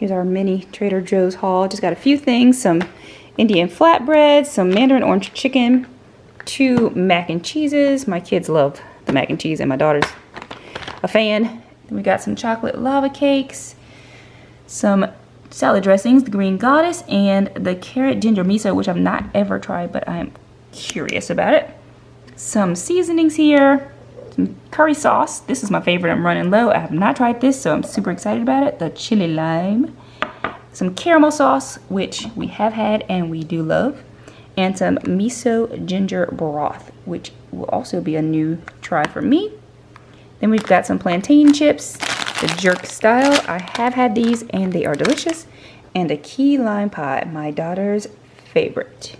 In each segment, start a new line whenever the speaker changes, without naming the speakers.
Here's our mini Trader Joe's haul. Just got a few things, some Indian flatbread, some Mandarin orange chicken, 2 mac and cheeses. My kids love the mac and cheese and my daughter's a fan. Then we got some chocolate lava cakes, some salad dressings, the Green Goddess, and the carrot ginger miso, which I've not ever tried, but I'm curious about it. Some seasonings here, some curry sauce. This is my favorite. I'm running low. I have not tried this, so I'm super excited about it. The chili lime. Some caramel sauce, which we have had and we do love. And some miso ginger broth, which will also be a new try for me. Then we've got some plantain chips, the jerk style. I have had these and they are delicious. And a key lime pie, my daughter's favorite.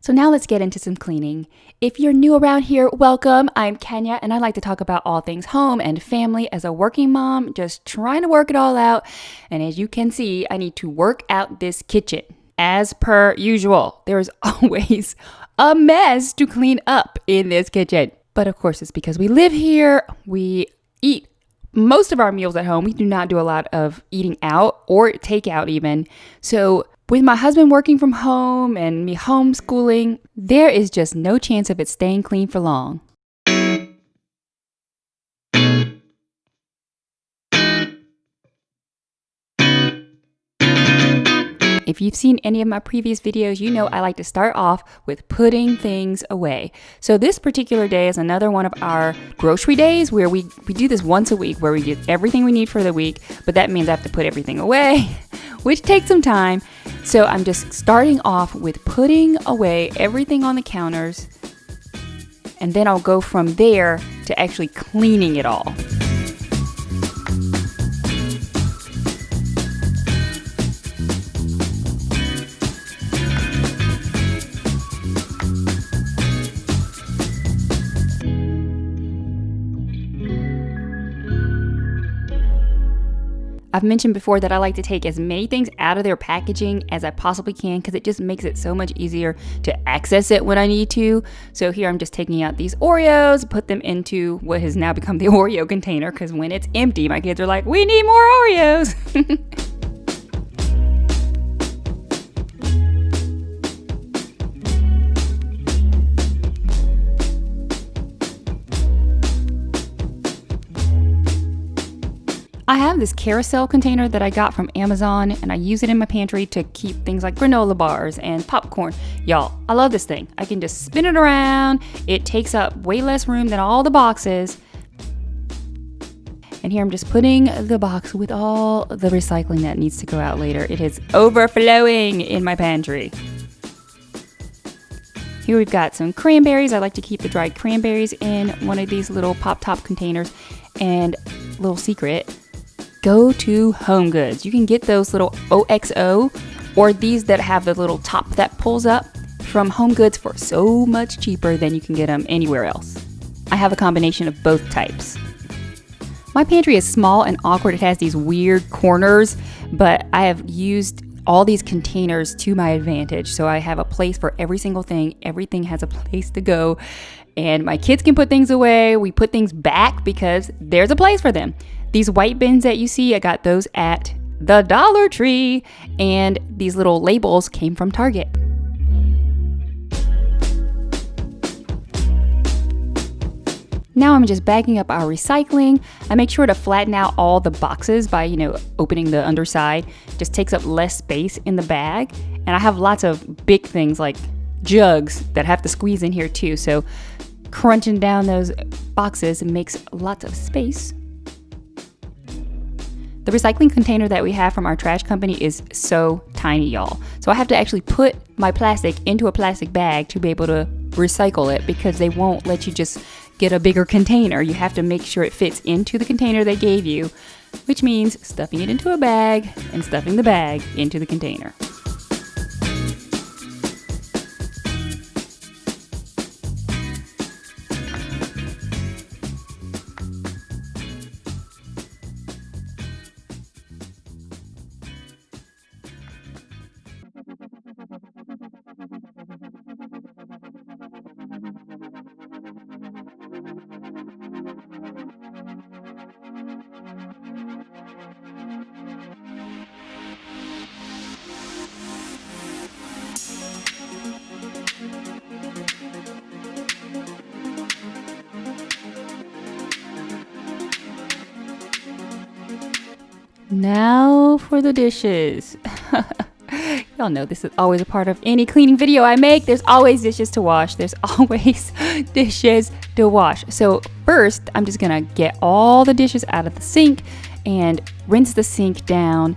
So now let's get into some cleaning. If you're new around here, welcome. I'm Kenya and I like to talk about all things home and family as a working mom, just trying to work it all out. And as you can see, I need to work out this kitchen. As per usual, there's always a mess to clean up in this kitchen. But of course, it's because we live here. We eat most of our meals at home. We do not do a lot of eating out or takeout even. So with my husband working from home and me homeschooling, there is just no chance of it staying clean for long. If you've seen any of my previous videos, you know I like to start off with putting things away. So this particular day is another one of our grocery days where we do this once a week where we get everything we need for the week, but that means I have to put everything away, which takes some time. So I'm just starting off with putting away everything on the counters, and then I'll go from there to actually cleaning it all. I've mentioned before that I like to take as many things out of their packaging as I possibly can because it just makes it so much easier to access it when I need to. So here I'm just taking out these Oreos, put them into what has now become the Oreo container because when it's empty, my kids are like, we need more Oreos. I have this carousel container that I got from Amazon and I use it in my pantry to keep things like granola bars and popcorn. Y'all, I love this thing. I can just spin it around. It takes up way less room than all the boxes. And here I'm just putting the box with all the recycling that needs to go out later. It is overflowing in my pantry. Here we've got some cranberries. I like to keep the dried cranberries in one of these little pop-top containers. And little secret, go to Home Goods. You can get those little OXO or these that have the little top that pulls up from Home Goods for so much cheaper than you can get them anywhere else. I have a combination of both types. My pantry is small and awkward. It has these weird corners, but I have used all these containers to my advantage. So I have a place for every single thing. Everything has a place to go. And my kids can put things away. We put things back because there's a place for them. These white bins that you see, I got those at the Dollar Tree. And these little labels came from Target. Now I'm just bagging up our recycling. I make sure to flatten out all the boxes by, opening the underside. Just takes up less space in the bag. And I have lots of big things like jugs that have to squeeze in here too. So crunching down those boxes makes lots of space. The recycling container that we have from our trash company is so tiny, y'all. So I have to actually put my plastic into a plastic bag to be able to recycle it because they won't let you just get a bigger container. You have to make sure it fits into the container they gave you, which means stuffing it into a bag and stuffing the bag into the container. Now for the dishes. Y'all know this is always a part of any cleaning video I make. There's always dishes to wash. There's always dishes to wash. So first, I'm just gonna get all the dishes out of the sink and rinse the sink down.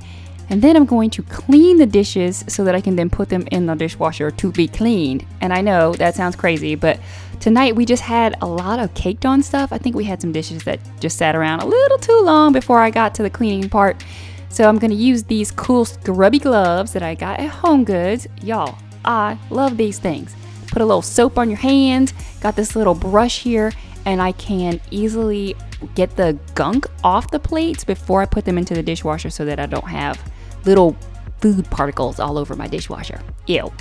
And then I'm going to clean the dishes so that I can then put them in the dishwasher to be cleaned. And I know that sounds crazy, but tonight we just had a lot of caked on stuff. I think we had some dishes that just sat around a little too long before I got to the cleaning part. So I'm gonna use these cool scrubby gloves that I got at Home Goods. Y'all, I love these things. Put a little soap on your hands, got this little brush here, and I can easily get the gunk off the plates before I put them into the dishwasher so that I don't have little food particles all over my dishwasher. Ew.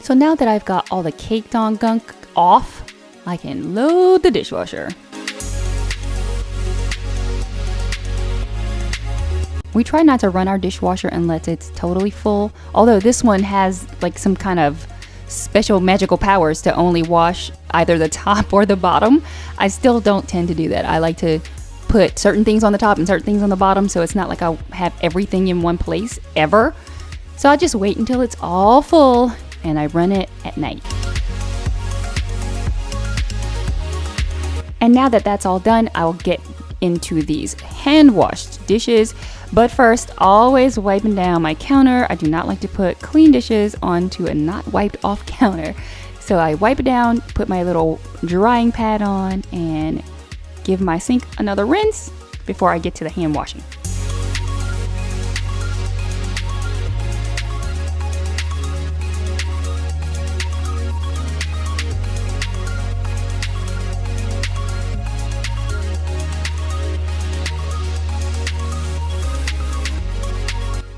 So now that I've got all the caked on gunk off, I can load the dishwasher. We try not to run our dishwasher unless it's totally full, although this one has like some kind of special magical powers to only wash either the top or the bottom. I still don't tend to do that. I like to put certain things on the top and certain things on the bottom, so it's not like I have everything in one place ever. So I just wait until it's all full and I run it at night. And now that that's all done, I'll get into these hand washed dishes. But first, always wiping down my counter. I do not like to put clean dishes onto a not wiped off counter. So I wipe it down, put my little drying pad on, and give my sink another rinse before I get to the hand washing.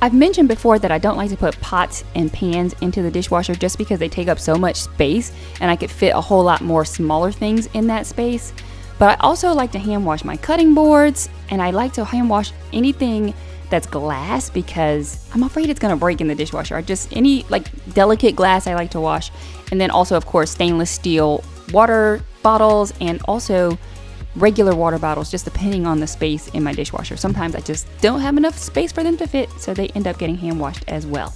I've mentioned before that I don't like to put pots and pans into the dishwasher just because they take up so much space and I could fit a whole lot more smaller things in that space. But I also like to hand wash my cutting boards, and I like to hand wash anything that's glass because I'm afraid it's gonna break in the dishwasher. Any like delicate glass I like to wash. And then also, of course, stainless steel water bottles and also regular water bottles, just depending on the space in my dishwasher. Sometimes I just don't have enough space for them to fit, so they end up getting hand washed as well.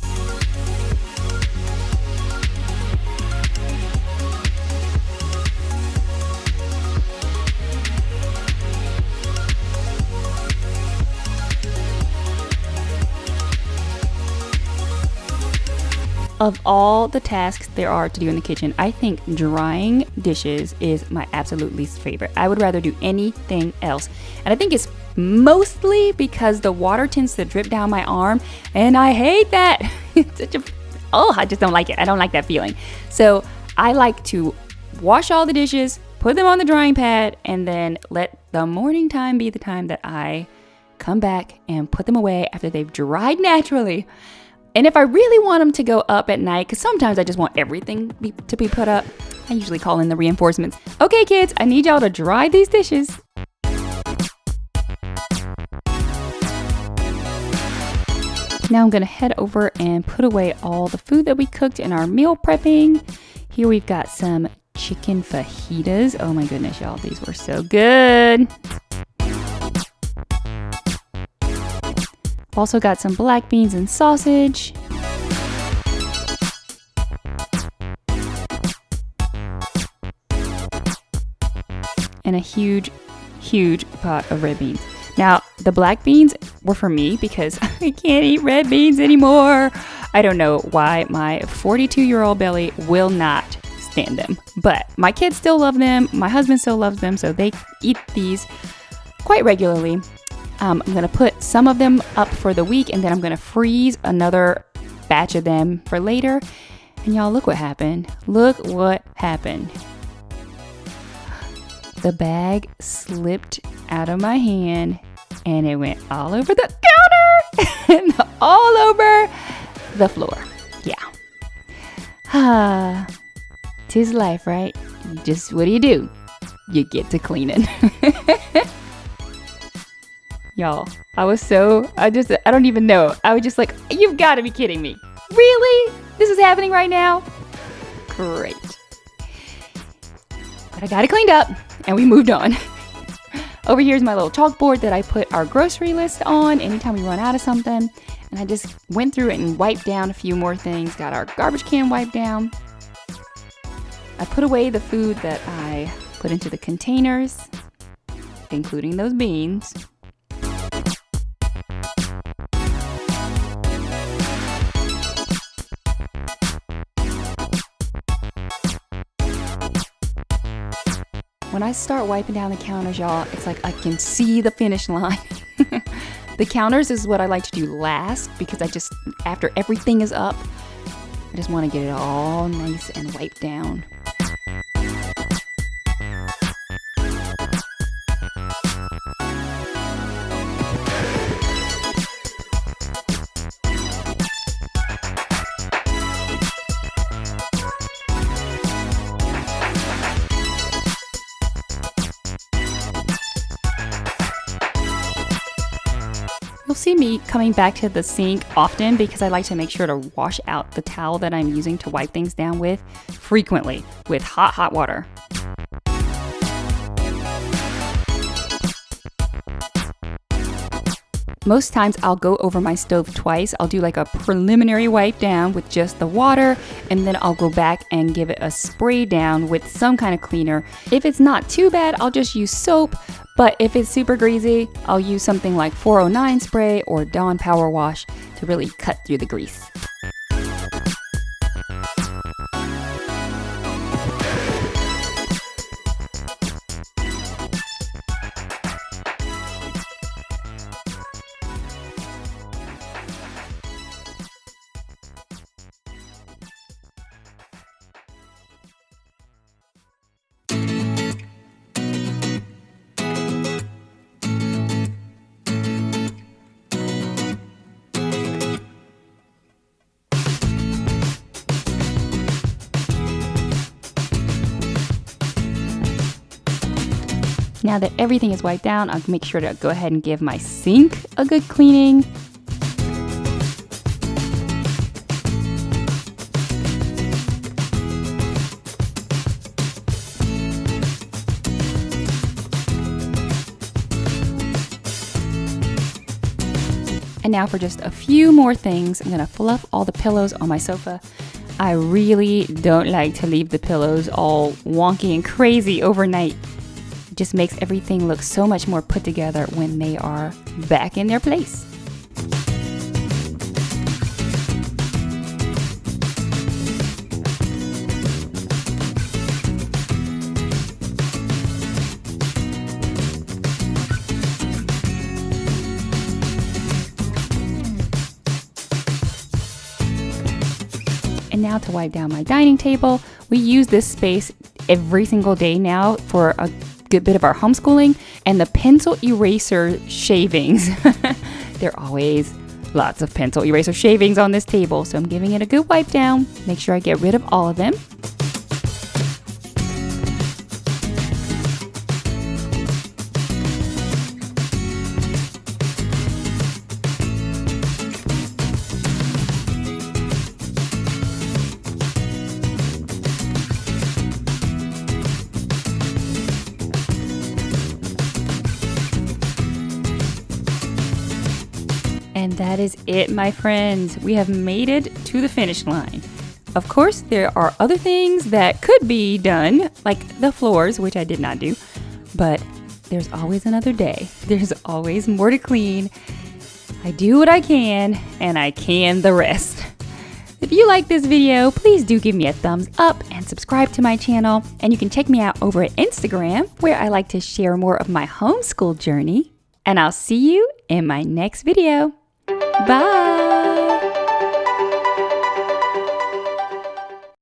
Of all the tasks there are to do in the kitchen, I think drying dishes is my absolute least favorite. I would rather do anything else. And I think it's mostly because the water tends to drip down my arm, and I hate that. I just don't like it. I don't like that feeling. So I like to wash all the dishes, put them on the drying pad, and then let the morning time be the time that I come back and put them away after they've dried naturally. And if I really want them to go up at night, because sometimes I just want everything to be put up, I usually call in the reinforcements. Okay, kids, I need y'all to dry these dishes. Now I'm going to head over and put away all the food that we cooked in our meal prepping. Here we've got some chicken fajitas. Oh my goodness, y'all, these were so good. Also got some black beans and sausage. And a huge pot of red beans. Now, the black beans were for me because I can't eat red beans anymore. I don't know why my 42-year-old belly will not stand them. But my kids still love them. My husband still loves them, so they eat these quite regularly. I'm going to put some of them up for the week, and then I'm going to freeze another batch of them for later. And y'all, look what happened. Look what happened. The bag slipped out of my hand and it went all over the counter and all over the floor. Yeah. 'Tis life, right? What do? You get to cleaning. Y'all, I don't even know. I was just like, you've got to be kidding me. Really? This is happening right now? Great. But I got it cleaned up and we moved on. Over here's my little chalkboard that I put our grocery list on anytime we run out of something. And I just went through it and wiped down a few more things. Got our garbage can wiped down. I put away the food that I put into the containers, including those beans. When I start wiping down the counters, y'all, it's like I can see the finish line. The counters is what I like to do last because after everything is up, I just want to get it all nice and wiped down. You'll see me coming back to the sink often because I like to make sure to wash out the towel that I'm using to wipe things down with frequently with hot water. Most times I'll go over my stove twice. I'll do like a preliminary wipe down with just the water, and then I'll go back and give it a spray down with some kind of cleaner. If it's not too bad, I'll just use soap, but if it's super greasy, I'll use something like 409 spray or Dawn Power Wash to really cut through the grease. Now that everything is wiped down, I'll make sure to go ahead and give my sink a good cleaning. And now for just a few more things, I'm gonna fluff all the pillows on my sofa. I really don't like to leave the pillows all wonky and crazy overnight. It just makes everything look so much more put together when they are back in their place. And now to wipe down my dining table. We use this space every single day now for a good bit of our homeschooling, and the pencil eraser shavings. There are always lots of pencil eraser shavings on this table, so I'm giving it a good wipe down. Make sure I get rid of all of them. And that is it, my friends. We have made it to the finish line. Of course, there are other things that could be done, like the floors, which I did not do, but there's always another day. There's always more to clean. I do what I can, and I can the rest. If you like this video, please do give me a thumbs up and subscribe to my channel. And you can check me out over at Instagram, where I like to share more of my homeschool journey. And I'll see you in my next video. Bye!